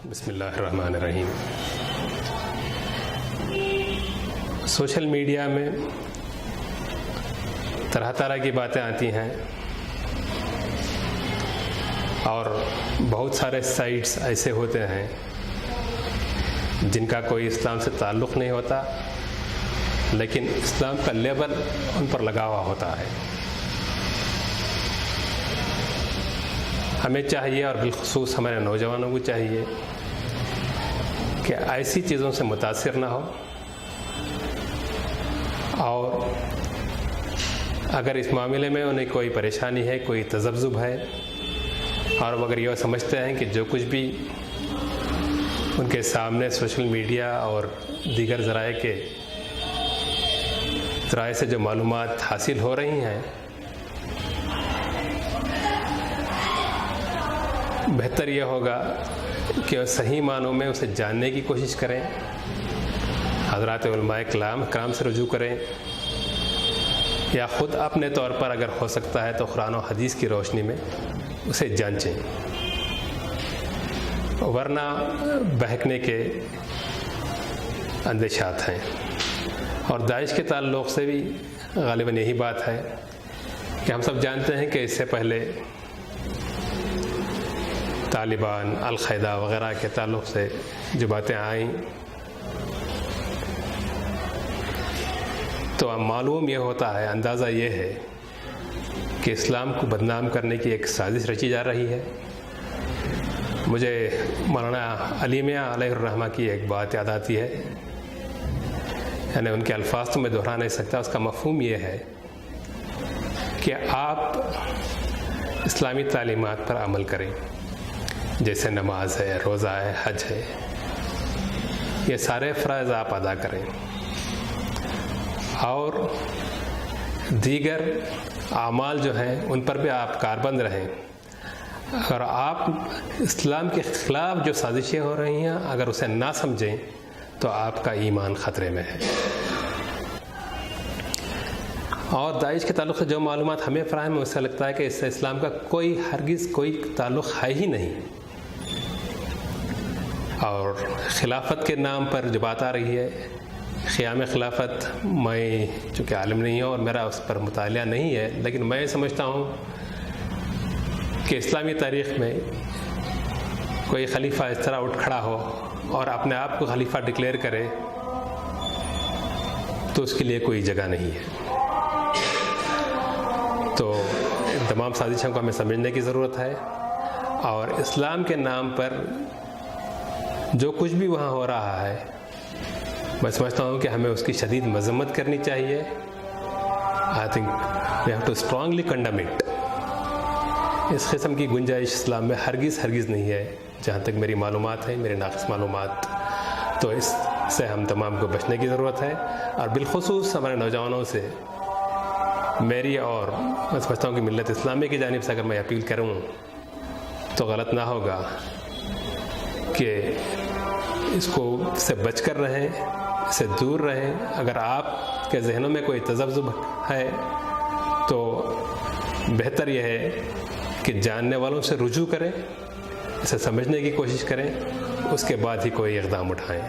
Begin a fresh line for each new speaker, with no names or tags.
بسم اللہ الرحمن الرحیم۔ سوشل میڈیا میں طرح طرح کی باتیں آتی ہیں اور بہت سارے سائٹس ایسے ہوتے ہیں جن کا کوئی اسلام سے تعلق نہیں ہوتا، لیکن اسلام کا لیبل ان پر لگا ہوا ہوتا ہے۔ ہمیں چاہیے، اور بالخصوص ہمارے نوجوانوں کو چاہیے کہ ایسی چیزوں سے متاثر نہ ہو، اور اگر اس معاملے میں انہیں کوئی پریشانی ہے، کوئی تذبذب ہے، اور اگر یہ سمجھتے ہیں کہ جو کچھ بھی ان کے سامنے سوشل میڈیا اور دیگر ذرائع سے جو معلومات حاصل ہو رہی ہیں، بہتر یہ ہوگا کہ صحیح معنوں میں اسے جاننے کی کوشش کریں، حضرات علماء کرام سے رجوع کریں، یا خود اپنے طور پر اگر ہو سکتا ہے تو قرآن و حدیث کی روشنی میں اسے جانچیں، ورنہ بہکنے کے اندیشات ہیں۔ اور داعش کے تعلق سے بھی غالباً یہی بات ہے کہ ہم سب جانتے ہیں کہ اس سے پہلے طالبان، القاعدہ وغیرہ کے تعلق سے جو باتیں آئیں، تو اب معلوم یہ ہوتا ہے، اندازہ یہ ہے کہ اسلام کو بدنام کرنے کی ایک سازش رچی جا رہی ہے۔ مجھے مولانا علی میاں علیہ الرحمہ کی ایک بات یاد آتی ہے، یعنی ان کے الفاظ تو میں دہرا نہیں سکتا، اس کا مفہوم یہ ہے کہ آپ اسلامی تعلیمات پر عمل کریں، جیسے نماز ہے، روزہ ہے، حج ہے، یہ سارے فرائض آپ ادا کریں، اور دیگر اعمال جو ہیں ان پر بھی آپ کاربند رہیں۔ اگر آپ اسلام کے خلاف جو سازشیں ہو رہی ہیں اگر اسے نہ سمجھیں تو آپ کا ایمان خطرے میں ہے۔ اور داعش کے تعلق سے جو معلومات ہمیں فراہم ہے، اس سے لگتا ہے کہ اس سے اسلام کا ہرگز کوئی تعلق ہے ہی نہیں، اور خلافت کے نام پر جو بات آ رہی ہے، قیام خلافت، میں چونکہ عالم نہیں ہوں اور میرا اس پر مطالعہ نہیں ہے، لیکن میں سمجھتا ہوں کہ اسلامی تاریخ میں کوئی خلیفہ اس طرح اٹھ کھڑا ہو اور اپنے آپ کو خلیفہ ڈکلیئر کرے تو اس کے لیے کوئی جگہ نہیں ہے۔ تو ان تمام سازشوں کو ہمیں سمجھنے کی ضرورت ہے، اور اسلام کے نام پر جو کچھ بھی وہاں ہو رہا ہے، میں سمجھتا ہوں کہ ہمیں اس کی شدید مذمت کرنی چاہیے۔ I think we have to strongly condemn it۔ اس قسم کی گنجائش اسلام میں ہرگز نہیں ہے، جہاں تک میری معلومات ہیں، میرے ناقص معلومات، تو اس سے ہم تمام کو بچنے کی ضرورت ہے۔ اور بالخصوص ہمارے نوجوانوں سے میری، اور میں سمجھتا ہوں کہ ملت اسلامی کی جانب سے اگر میں اپیل کروں تو غلط نہ ہوگا کہ اس کو سے بچ کر رہیں، اس سے دور رہیں۔ اگر آپ کے ذہنوں میں کوئی تذبذب ہے تو بہتر یہ ہے کہ جاننے والوں سے رجوع کریں، اسے سمجھنے کی کوشش کریں، اس کے بعد ہی کوئی اقدام اٹھائیں۔